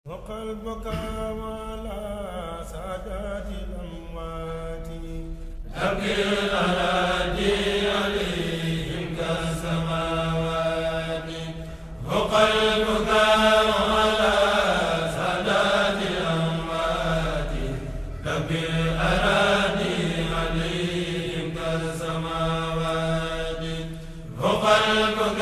وقلبك على سادات الأموات أبكي الأراضي عليهم كالسماوات وقلبك على سادات الأموات أبكي الأراضي عليهم كالسماوات وقلبك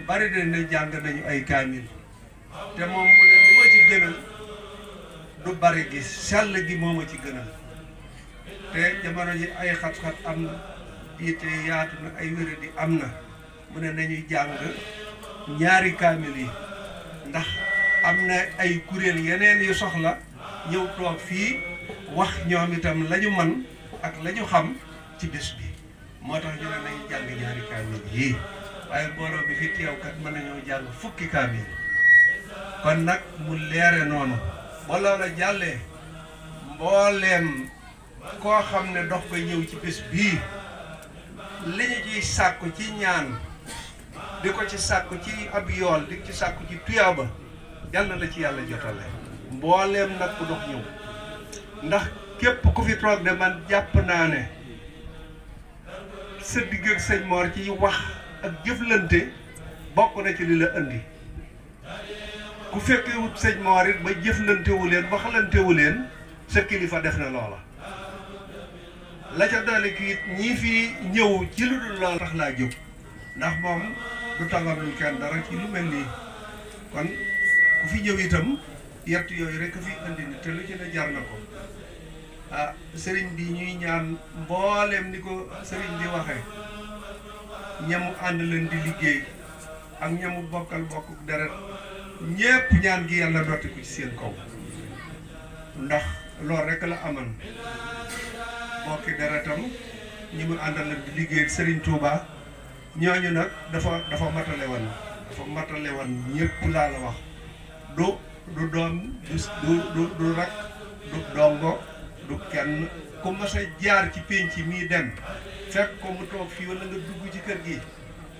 bari na jàng nañu ay kaamil te moom mu ne li ma ci gënal du bari gi sell gi moo ma ci gënal te jamono ji ay xat-xat am na yitte yaatu na ay wéradi am na mu ne nañuy jàng ñaari kaamil yi ndax am na ay kuréel yeneen yu soxla ñëw toog fii wax ñoom itam la ñu man ak la ñu xam ci bés bi moo tax ñu ne nañu jàng ñaari kaamil yii waaye mbooloo bi fi teew kat mën nañoo jàng fukki kaamil kon nag mu leere noonu ba loola jàllee mbooleem koo xam ne dox ko ñëw ci bés bii li ñu ciy sàkku ci ñaan di ko ci sàkku ci ab yool di ci sàkku ci tuyaaba yàlla na la ci yàlla jotale mbooleem nag ku dox ñëw ndax képp ku fi toog de man jàpp naa ne sa digg ak sëñ Mor ci wax ak jëflante bokk na ci li la andi ku fekkee wut sëñ Mor it ba jëflantewu leen waxlantewu leen sa kilifa def na loola la ca doole ki it ñii fi ñëw ci lu dul lool tax laa jóg ndax moom du tàngalul kenn dara ci lu mel nii kon ku fi ñëw itam yett yooyu rek fi andi ni te lu ci ne jar na ko ah sëriñ bi ñuy ñaan mboolem ni ko sëriñ di waxee ñamu ànd leen di liggéey ak ñamu bokkal bokk deret ñépp ñaan gi yàlla dotti ko ci seen kaw ndax loolu rek la aman bokki deretam ñi mu àndal leen di liggéey ak sëriñ Touba ñooñu nag dafa matale woon ñépp laa la wax du doom du rak du dongo du kenn ku mas a jaar ci pénc mii dem fekk ko mu toog fii wala nga dugg ci kër gi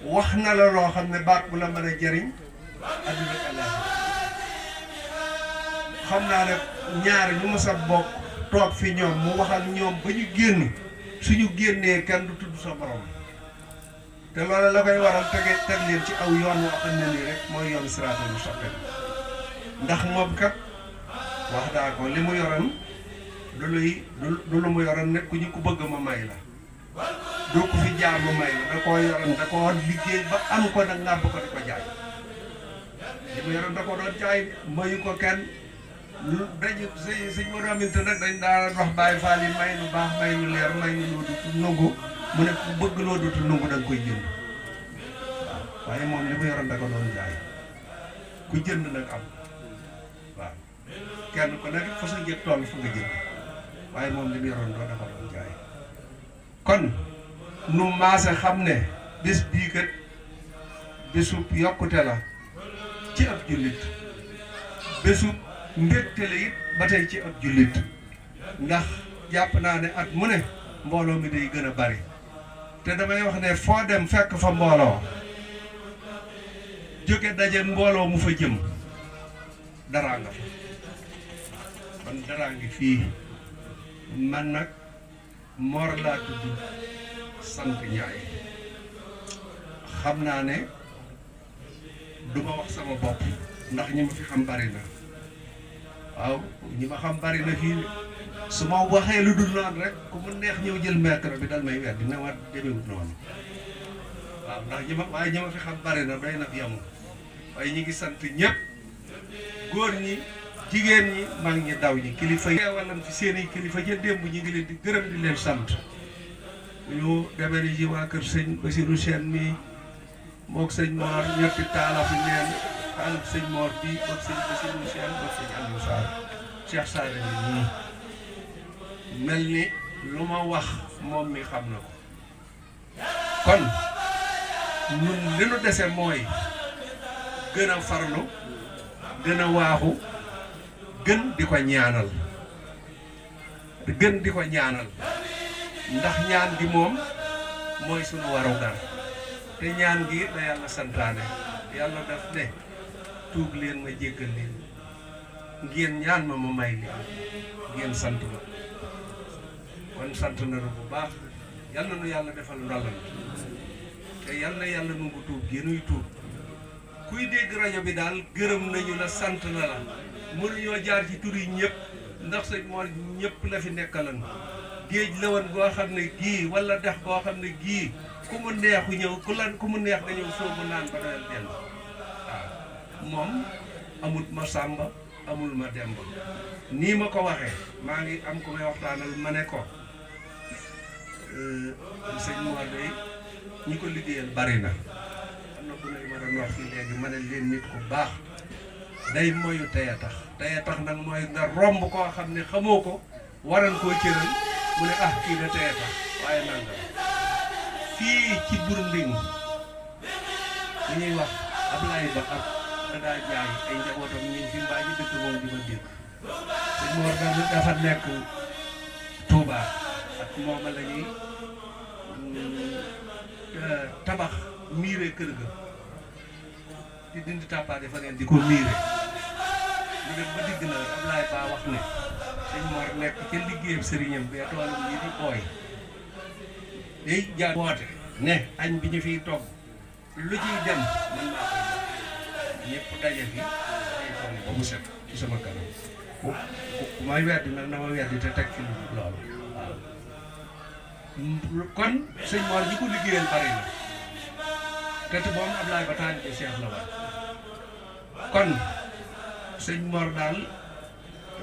wax na la loo xam ne baat bu la mën a jariñ adduna ak àllaaxira xam naa nag ñaar ñu mas a bokk toog fi ñoom mu wax ak ñoom ba ñu génn suñu génnee kenn du tudd sa borom te loolu la koy waral teg leen ci aw yoon woo xam ne nii rek mooy yoon siraatal mustaqiim ndax moom kat wax daa ko li mu yoroon du lu mu yoroon nekk ku ñu ko bëgg ma may la doo ko fi jaar ma may la da koo yoroon da koo liggéey ba am ko nag ngàbb ko di ko jaay li mu yoroon da ko doon jaay mayu ko kenn dañu sëñ ma doominte nag dañ daa wax Baay Faal yi may lu baax may lu leer may lu loo dutu nungu mu ne ku bëgg loo dutu nungu da nga koy jënd waaw waaye moom li mu yoroon da ko doon jaay ku jënd nag am waaw kenn ko nag fa sa njëg toll fu nga jënd waaye moom li mu yoroon doo dafa doon jaay kon nu maase xam ne bés bii kat bésub yokkute la ci ab jullit bésub mbégte la it ba tey ci ab jullit ndax jàpp naa ne at mu ne mbooloo mi day gën a bari te damay wax ne foo dem fekk fa mbooloo jóge daje mbooloo mu fa jëm daraa nga fa kon daraa ngi fii man nag Mor laa tudd sant Njaay xam naa ne du ma wax sama bopp ndax ñi ma fi xam bari na waaw ñi ma xam bari na fii su ma waxee lu dul noonu rek ku mu neex ñëw jël micro bi dal may weddi ne ma demewut noonu waaw ndax ñi ma fi xam bari na doy na fi amul waaye ñi ngi sant ñëpp góor ñi jigéen ñi mag ñi daw ñi kilifa yi walan fi seen i kilifa ja démb ñi ngi leen di gërëm di leen sant ñu demee ni ji waa kër sëñ Basiru Seen mi mook sëñ Mor ñetti taala fi neen taalab sëñ Mor bi boog sëñ Basiru Seen boog sëñ Aliou Sarr Cheikh Sarr ni nii mel ni lu ma wax moom mi xam na ko kon ñun li nu dese mooy gën a farlu gën a waaxu gën di ko ñaanal ndax ñaan gi moom mooy sunu warugar te ñaan gi la yàlla santaane yàlla daf ne tuub leen ma jéggal leen ngeen ñaan ma may leen ngeen sant ma kon sant nañu bu baax yal na nu yàlla defal ndolal te yal na yàlla nungu tuub génuy tuub kuy dégg rajo bi daal gërëm nañu la sant na la mënuñoo jaar ci tur yi ñëpp ndax sëñ Mor ñëpp la fi nekkalan géej la woon boo xam ne gii wala dex boo xam ne gii ku mu neexu ñëw ku mu neex nga ñëw soobu naan ba doyal dellu waaw moom amut ma sàmba amul ma demba nii ma ko waxee maa ngi am ku may waxtaanal ma ne ko sëñ Mor day ñi ko liggéeyal bari na am na ku ne ma doon wax fii léegi ma ne leen nit ku baax day moyu tey a tax nag mooy nga romb koo xam ne xamoo ko waral koo cëral mu ne ah kii de tey a tax waaye nanga fii ci Bournding li ñuy wax Ablaye Ba ak da daa jaay ay njabootam ñu fi mbaa ñu dëkk moom di ma dégg sëñ Mor dafa nekk Touba ak moom la ñuy tabax miire kër ga di dindi tàppaade fa neen di ko miire ñu dem ba digg na Ablaye Ba wax ne sëñ Mor nekk ca liggéeyam sëriñam bee toolam yi di ooy day jaar woote ne añ bi ñu fiy togg lu ciy dem man maa koy ñëpp daje fi ay tool ba mu set ci sama kanam ku may weddi nag na ma weddi te teg fi loolu waaw kon sëñ Mor ñi ko liggéeyal bari na te moom Ablaye Ba taalibe Cheikh la war kon sëñ Mor daal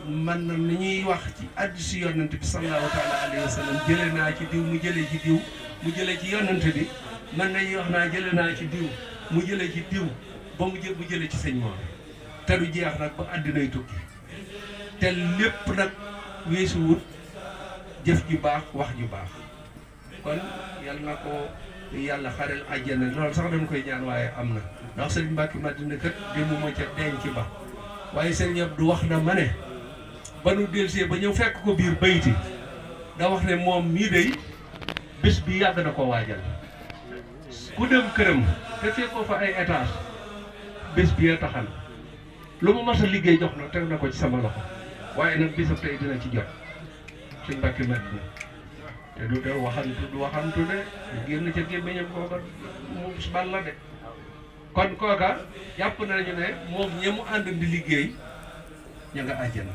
man na ni ñuy wax ci hadiisu yonent bi sallallahu taala alayhi wa sallam jëlee naa ci diw mu jëlee ci diw mu jëlee ci yonent bi man nañuy wax naa jëlee naa ci diw mu jëlee ci diw ba mu jëlee ci sëñ Mor te du jeex nag ba àddinay tukki te lépp nag weesu wut jëf ju baax wax ju baax kon yal na ko yàlla xarel àjjana loolu sax dañ koy ñaan waaye am na ndax sëriñ Mbacke Madina kat démb ma ca denc ba waaye sëriñ Abdou wax na ma ne ba nu delsee ba ñëw fekk ko biir bayti da wax ne moom mii day bés bi yàgg na ko waajal ku dem këram te fekkoo fa ay étage bés bi a taxal lu mu mas a liggéey jox na teg na ko ci sama loxo waaye nag bésam tey dina ci jot sëriñ Mbacke Madina te du de waxantu de génn ca gémmiñam kooka moom bal la de kon kooka jàpp nañu ne moom ñi mu ànd di liggéey ña nga àjjana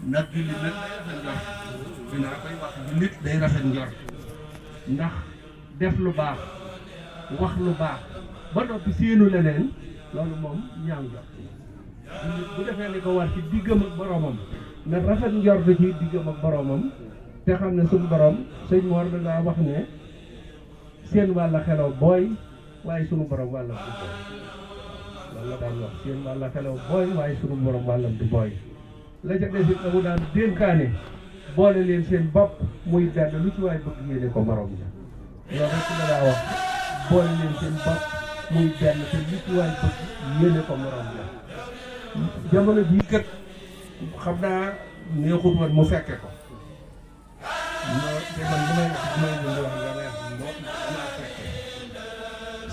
ndax jullit nag day rafet njort dinaa koy wax jullit day rafet njort ndax def lu baax wax lu baax ba noppi séenu leneen loolu moom ñaaw njort jullit bu defee li ko war ci diggam ak boroomam nag rafet njort ci diggam ak boroomam te xam ne suñu borom sëñ Mor da ngaa wax ne seen wàlla xelaw booy waaye sunu borom wàllam du booy loolu la daan wax seen wàlla xelaw booy waaye sunu borom wàllam du booy la ca des it mu daan dénkaane boole leen seen bopp muy benn lu ci waay bëgg yéene ko morom ja loolu rek la daa wax boole leen seen bopp muy benn te lu ci waay bëgg yéene ko morom ja jamono bii kat xam naa neexut woon mu fekke ko te man li may wax nga ne moo danaa fekkee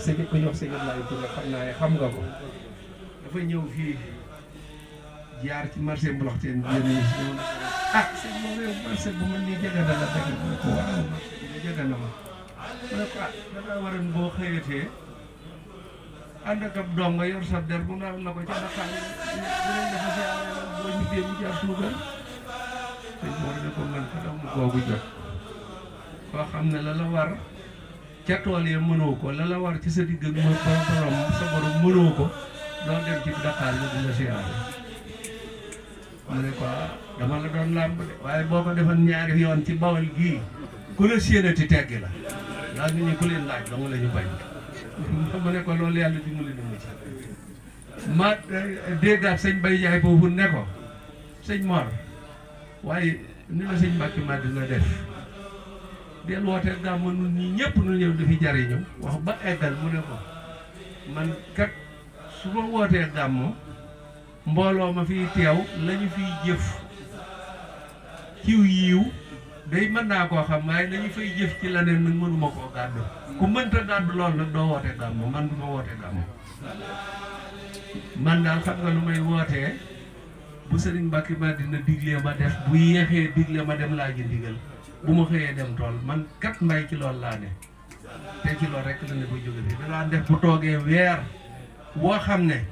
sëñ ko ñox sëñ Ablaye Touré xam naa ne xam nga ko dafa ñëw fii jaar ci marché Mboloxteen bi yéen ñëw na ah sëñ moom réew marché bu man nii jege na la dëgg mu ne ko waaw marché bi jege na ma mu ne ko ah dangaa waroon boo xëyatee ànd ak ab doom nga yor sa der bu naan la ko ca Dakar dinañ dafa siyaare la boo ñibbee mu jaar suñu kër sëñ Mor ne ko man kat am googu jot koo xam ne la la war ca tool ya mënoo ko la la war ci sa digg ak borom sa borom mënoo ko doo dem ci Dakar nga di la siyaare mu ne ko dama la doon làmb de waaye boo ko defoon ñaari yoon ci Bawol gii ku la séenati teggi la daal nit ñi ku leen laaj dong la ñu bañ mu ne ko loolu yàlla dimbali na mu ci ma déggaat sëñ Bay Jaay boobu ne ko sëñ Mor waaye ni la sëñ Mbacke Madina def del wootee gàmmu nun ñi ñëpp nu ñëw di fi jariñu wax ba eggal mu ne ko man kat su ma wootee gàmmu mbooloo ma fiy teew lañu fiy jëf ciw yiiw day mën naa koo xam waaye lañu fay jëf ci leneen nag mënuma koo gàddu ku mënta gàddu loolu nag doo wootee gàmmu man du ma wootee gàmmu man daal xam nga lu may wootee bu sëriñ Mbacke Madina diglee ma def bu yéexee digle ma dem laa ji ndigal bu ma xëyee dem tool man kat mbay ci loolu laa ne te ci loolu rek la ne ko jóge fi danaa def bu toogee weer woo xam ne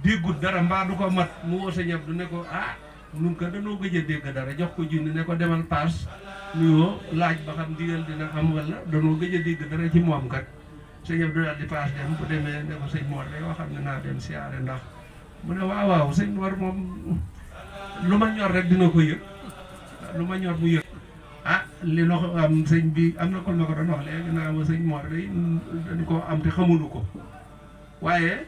déggut dara mbaa du ko mat mu woo sa ñëpp du ne ko ah nun ko danoo gëj a dégg dara jox ko junni ne ko demal paas nuyoo laaj ba xam ndigal dina am wala danoo gëj a dégg dara ci moom kat sa ñëpp du daal di paas dem bu demee ne ko sëñ Mor day yoo xam ne naa dem siyaare ndax mu ne waaw waaw sëñ Mor moom lu ma ñor rek dina ko yëg lu ma ñor mu yëg ah li loxo am sëñ bi am na kon ma ko doon wax léegi naa ma sëñ Mor day dañu ko am te xamuñu ko waaye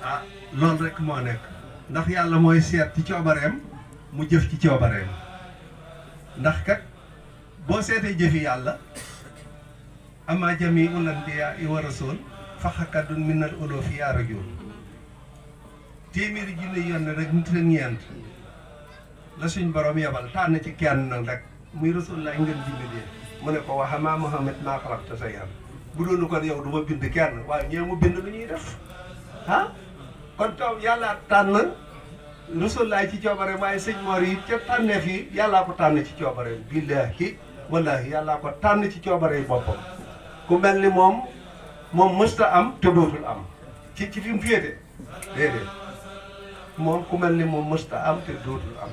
ah loolu rek moo nekk ndax yàlla mooy seet ci coobareem mu jëf ci coobareem ndax kat boo seetee jëfi yàlla ama jami ulanbiya i wa rasul faxakadun minal ulufi yaa rajul téeméeri junne yoon rek nit ak ñeent la suñ borom yebal tànn ci kenn nag rek muy rasulullah ngeen jimbidee mu ne ko waxamaa Muhammad maa xalaqta shay'an bu doonu kon yow du ma bind kenn waaye ñee mu bind lu ñuy def ah kon taw yàllaa tànn rasulullah ci coobare waaye sëñ Mor yi ca tànneef yi yàllaa ko tànn ci coobare billaahi wallaahi yàllaa ko tànn ci coobare yi boppam ku mel ni moom mësta am te dootul am ci fi mu féete déedéet moom ku mel ni moom mësta am te dootul am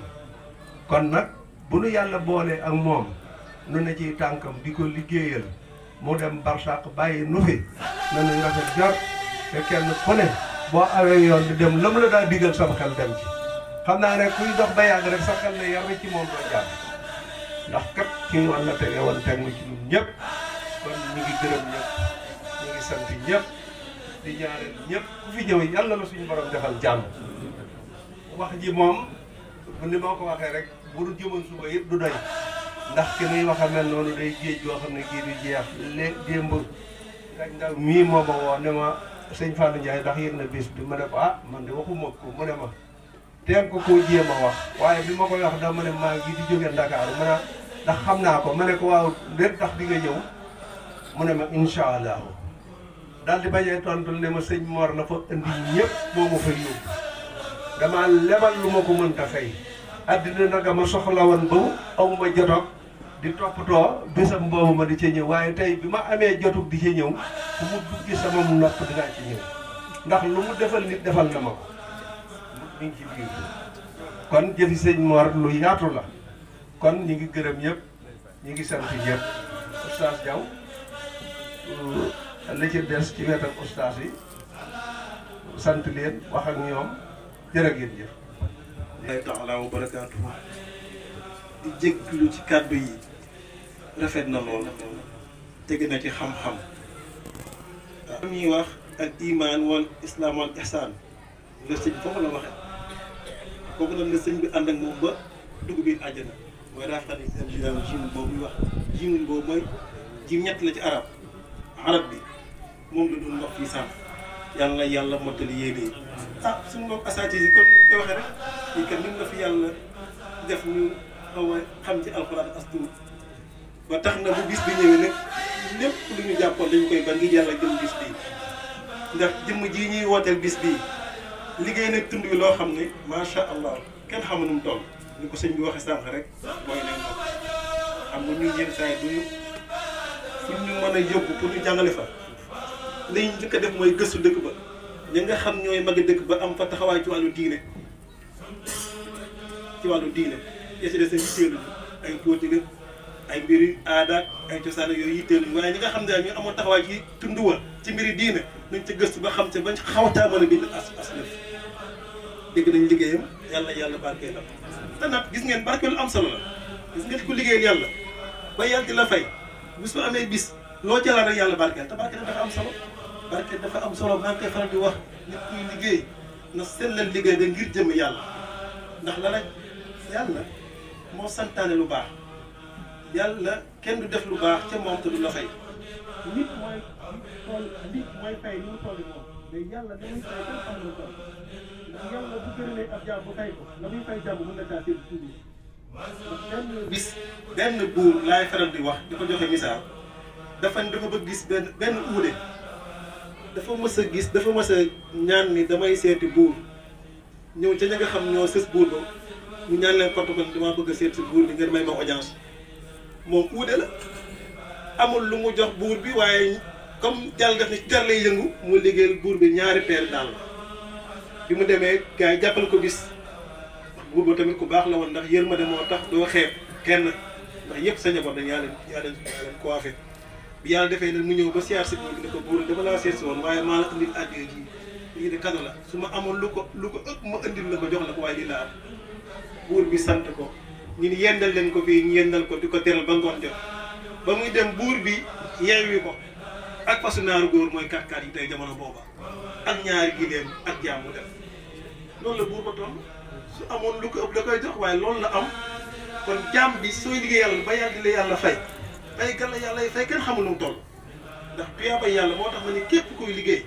kon nag bu nu yàlla boolee ak moom nu ne ciy tànkam di ko liggéeyal mu dem barsàq bàyyi nu fi nanuy rafet jor te kenn ku ne boo awee yoon di dem lam la daa digal sama xel dem ci xam naa ne kuy dox ba yàgg rek sax xel ne yar ci moom doo jàpp ndax kat kii war na tege woon teg ci ñun ñëpp kon ñu ngi gërëm ñëpp ñu ngi sant ñëpp di ñaanal ñëpp ku fi ñëw yàlla la suñu borom defal jàmm wax ji moom ni ma ko waxee rek bu dul jëmoon suba yëpp du doy ndax ki nuy wax a mel noonu day géej goo xam ne kii du jeex démb rek ndaw mii moo ma woo ne ma sëñ Fallou Ndiaye ndax yëg na bis bi ma ne ko ah man de waxuma ko mu ne ma teen ko koo jéem a wax waaye bi ma koy wax da ma ne maa ngi di jóge Ndakaaru ma ne ndax xam naa ko ma ne ko waaw lépp tax di nga ñëw mu ne ma incha allahu daal di bañee tontul ne ma sëñ Mor la fa indi ñëpp moo ma fa yóbbu dama lebal lu ma ko mënta fay addina nag ma soxla woon ba amuma jotoog di toppatoo bésam boobu ma di ca ñëw waaye tey bi ma amee jotug di ca ñëw fu mu duggi sama nopp dinaa ci ñëw ndax lu mu defal nit defal na ma ko mi ngi ci biir kon jëfi sëñ Mor lu yaatu la kon ñi ngi gërëm ñëpp ñi ngi sant ñëpp oustaz Diaw li ci des ci wetam oustaz yi sant leen wax ak ñoom jërë ngeen jëf Allah taala wa barakaatuhu di jégglu ci kàddu yi rafet na lool tege na ci xam-xam waaw ñuy wax ak iman wal islam wal ihsan la sëñ foofu la waxe kooku nag la sëñ bi ànd ak moom ba dugg biir àjjana mooy raafatan seen jidam jim boobu wax jim boobu mooy jim ñett la ci arab bi moom la doon wax fii sànq yàlla yàlla mottali yéene yi ah suñu mbokk asaati yi kon ñu koy waxee rek lii kat nim na fi yàlla def ñu xaw a xam ci alxuraan as tuut ba tax na bu bis bi ñëwee nag lépp lu ñu jàppoon dañu koy ba ngir yàlla jëm bis bii ndax jëmm jii ñuy wooteel bis bii liggéey nag tund wi loo xam ne macha allah kenn xamu nu mu toll ni ko sëñ bi waxee sànq rek booy nañ ko xam nga ñun yenn saa yi duñu fu ñu mën a yóbbu pour ñu jàngale fa lañ njëkk a def mooy gëstu dëkk ba ñi nga xam ñooy magi dëkk ba am fa taxawaay ci wàllu diine yesi de seen yitteelu ay politique ay mbiri aada ay cosaan yooyu yitteelu waaye ñi nga xam ne daal ñu amoon taxawaay ci tund wa ci mbiri diine nañ ca gëstu ba xam ca bañ xawtaa mën a bind as lëf dégg nañ liggéeyam yàlla barkeel la te nag gis ngeen barkeel lu am solo la gis ngeen ku liggéeyal yàlla ba yàlla di la fay bis bu amee bis loo jëlaat rek yàlla barkeel te barkeel dafa am solo barkeel dafa am solo maa ngi koy faral di wax nit kuy liggéey na sellal liggéey da ngir jëm yàlla ndax la yàlla moo santaane lu baax yàlla kenn du def lu baax ca moom te du la fay nit mooy tool nit mooy fay lu mu toll moom mais yàlla dañuy fay kenn xam lu toll ndax yàlla bu gërëmee ab jaam bu fay ko la muy fay jàmm mën na kaa seet tuuti benn bis benn buur laay faral di wax di ko joxe misaal dafa bëgg gis benn uude dafa mës a ñaan ni damay seeti buur ñëw ca ña nga xam ñoo sës buur ba mu ñaan leen protocole damaa bëgg a seet si buur bi ngeen may ma audience moom uude la amul lu mu jox buur bi waaye comme jàll def ni jar lay yëngu mu liggéeyal buur bi ñaari peer daal bi mu demee gars yi jàppal ko bis buur ba tamit ku baax la woon ndax yërmande moo tax doo xeeb kenn ndax yëpp sa njaboot dañ yaa leen coiffé bi yàlla defee nag mu ñëw ba siyaar si buur bi ne ko buur dama laa seet si woon waaye maa la indil àddina ji lii de kado la su ma amoon lu ko ëpp ma indil la ko jox la ko waaye lii laa am buur bi sant ko ñu ni yendal leen ko fii ñu yendal ko di ko teral ba ngoon jot ba muy dem buur bi yeewi ko ak fasu naaru góor mooy 4x4 yi tey jamono booba ak ñaari gileem ak jaamu def loolu la buur ba toll su amoon lu ko ëpp da koy jox waaye loolu la am kon jaam bi sooy liggéey yàlla ba yàlla di la yàlla fay ay gàlla yàlla yi fay kenn xamul nu mu toll ndax tuyaaba yàlla moo tax ma ni képp kuy liggéey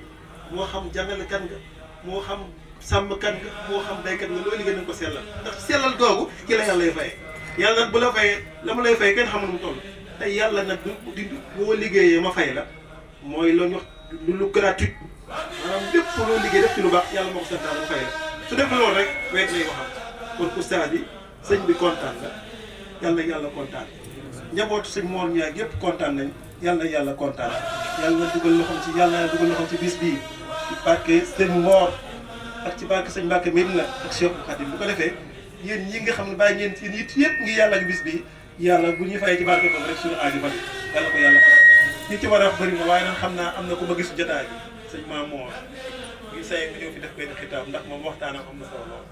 moo xam jàngalekat nga moo xam sàmmkat nga moo xam baykat nga looy liggéey nañ ko sellal ndax sellal googu ci la yàlla lay fayee yàlla nag bu la fayee la ma lay fay kenn xamul nu mu toll tey yàlla nag di boo liggéeyee ma fay la mooy loolu wax lu gratuit maanaam lépp loo liggéey def ci lu baax yàlla moo ko santaane ma fay la su def loolu rek weet lay waxam kon oustaz bi sëñ bi kontaan la yàlla kontaan njabootu sëñ Mor Niang yëpp kontaan nañ yàlla kontaan yàlla na dugal loxoom ci bis bii ci barke sëñ Mor ak ci barke sëñ Mbacke Medina ak Cheikh Khadim bu ko defee yéen ñi nga xam ne bàyyi ngeen seen it yëpp ngi yàlla ak bis bii yàlla bu ñuy fayee ci barke boobu rek suñu aaju fan yàlla ko yàlla fay ñi ci war a bëri na waaye nag xam naa am na ku ma gis jotaay bi sëñ Maam Mor ngi say nga ñëw fi def benn xitaab ndax moom waxtaanam am na solo lool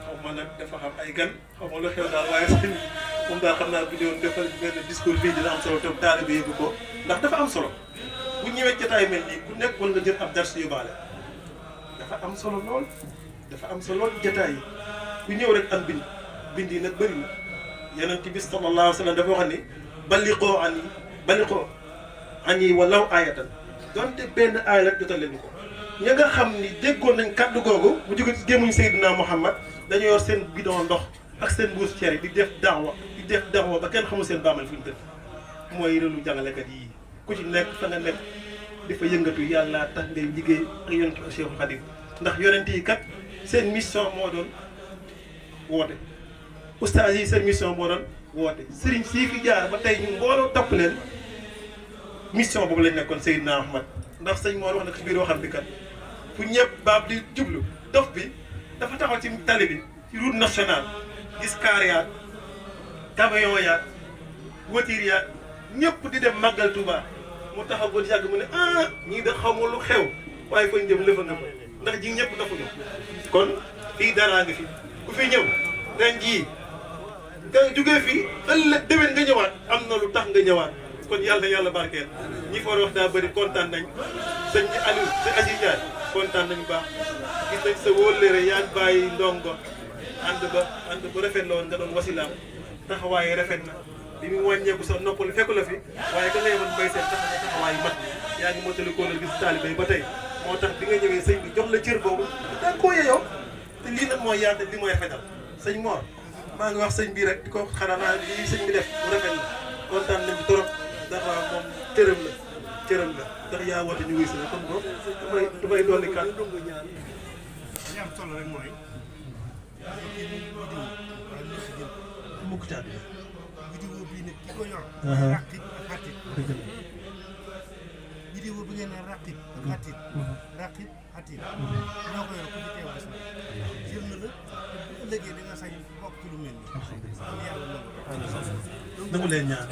xaw ma nag dafa xam ay gan xaw ma lu xew daal waaye sëñ moom daal xam naa bu ñëwoon defal benn discours bii dina am solo te taalibe yëgu ko ndax dafa am solo bu ñëwee jotaay mel nii ku nekk war nga jël ab dars yu baale dafa am solo lool dafa am solo lool jotaay yi ku ñëw rek am bind yi nag bëri na Yonent bi sallallahu alayhi wa sallam dafa wax ni balliqoo ani walaw aayatan donte benn aaya la jotal leen ko ña nga xam ni déggoon nañ kàddu googu bu jóge ci gémmuñu Seydina Muhammad dañu yor seen bidon ndox ak seen mbuus cere di def daawa ba kenn xamul seen baamal fu ñu tëdd mooy relu jàngalekat yi ku ci nekk fa nga nekk dafa yëngatu yàlla tax ngay liggéey ak yonent bi Cheikhul Khadim ndax yonent yi kat seen mission moo doon woote ustaas yi seen mission moo doon woote sëriñ sii fi jaar ba tey ñu mbooloo topp leen mission boobu lañ nekkoon Seydina Muhammad ndax sëñ moo wax na ci biir waxam bi kat fu ñëpp baab di jublu dof bi dafa taxaw ci tali bi ci route nationale gis kaar yaat camion yaat voiture yaat ñëpp di dem màggal Touba mu taxaw ba yàgg mu ne ñii da xamul lu xew waaye fañ jëm lëfa nga fa ndax ji ñëpp dafuñu kon fii daraa nga fi ku fi ñëw ren jii nga jógee fii ëllëg déwén nga ñëwaat am na lu tax nga ñëwaat kon yàlla barkeel ñi fa wax daa bëri kontaan nañ sëñ Aliou sëñ Aziz Ndiaye kontaan nañu baax gis nañ sa wóllëre yaa ngi bàyyi ndongo ànd ba rafet la woon nga doon wasilaam taxawaaye rafet na bi mu wàññeeku sa noppal fekku la fi waaye ka ngay mën bay seen taxawaay mat yaa ngi mottali koo la gis taalibe ba tey moo tax bi nga ñëwee sëñ bi jox la cër boobu daa koo yeyoo te lii nag mooy yaata li mooy rafetal sëñ Mor maa ngi wax sëñ bi rek di ko xanaa lii sëñ bi def bu rafet la kontaan nañu trop ndax moom cëram la ndax yaa woote ñu wuy si la kon boobu damay dolli kan li am solo rek mooy mukk ci àdduna vidéo bii nag ki ko yor raqib ak xatit vidéo bi ngeen ne raqib ak xatit raqib xatit ñoo ko yor ku ci teew gis na jël na la te bu ëllëgee da nga sañ bokk ci lu mel ni am yàlla nangu leen ñaan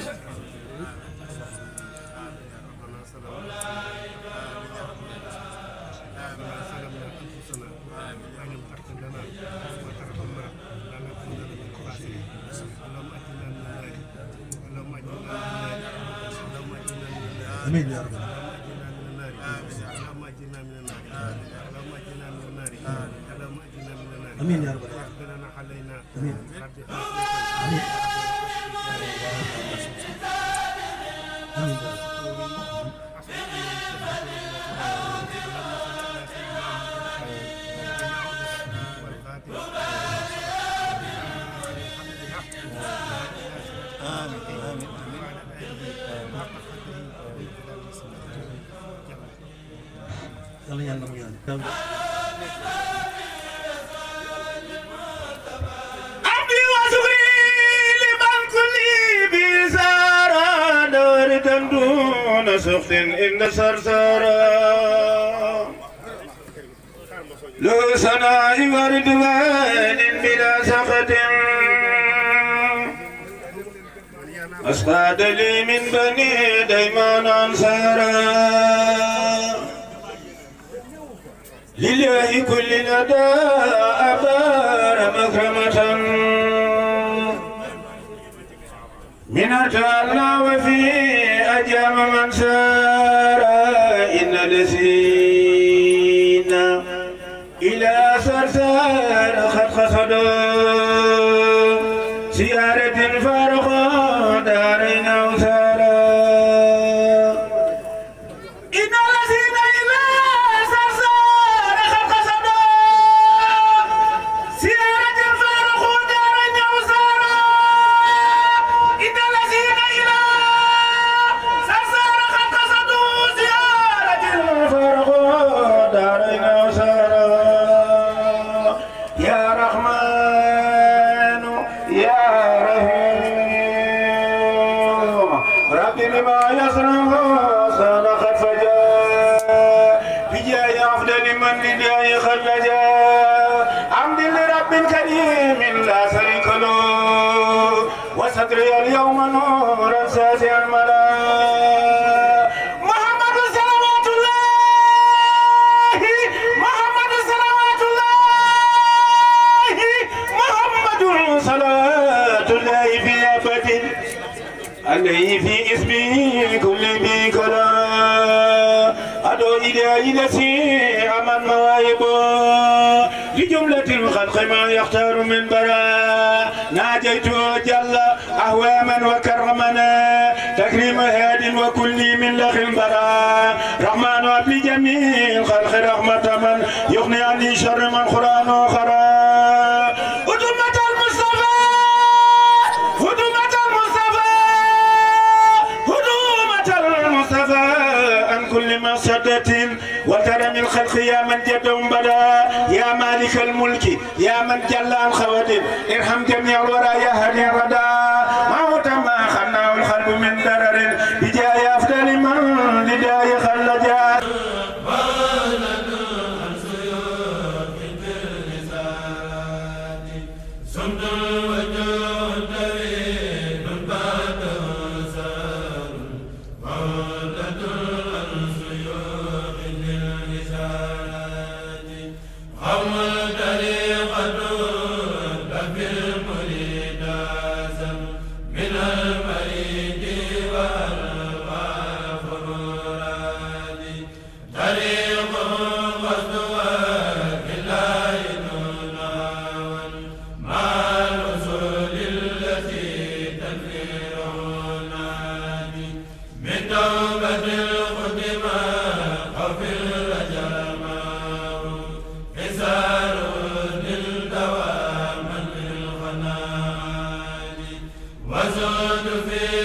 آمين يا رب آمين يا رب آمين yàlla yàlla mu ñaan abdi wa sukri liman kulli bi sara dawritan duna suxtin inda sarsara lo sanai wa ridwanin bila sakhatin أصفاد لي من بني ديمان أنصارا لله كل ندى أبار مكرمة من أتى وفي أجام من سار إن لسين إلى سرسار خد خصدوا سيارة فارقة دارين أوسارا إن الذين إلى سرسار خد خصدوا سيارة فارقة دارين أوسارا إن الذين إلى سرسار خد خصدوا سيارة فارقة دارين أوسارا يا رحمن يا رحيم ربي بما يصنع صدقت فجاء بجاي أفضل من لله خلجا حمد لرب كريم لا شريك له وستري اليوم نورا ساسعا ملا محمد صلوات الله محمد صلوات الله عليه في اسمه كل بكلا أدعو إلى نسيء من مواهبه لجملة الخلق ما يختار من براء ناجيت جل أهواما وكرمنا تكريم هاد وكل من لخ براء رحمن وابن جميع الخلق رحمة من يغني عن شر من قرآن وخرا أدمة المصطفى عن كل ما سدت وترى من الخلق يا من جدهم بدا يا مالك الملك يا من جل عن خواتم ارحم جميع الورى يا هدي الردى موت ما خلاه القلب من درر بجاه افضل من لداي خلجا وزاد في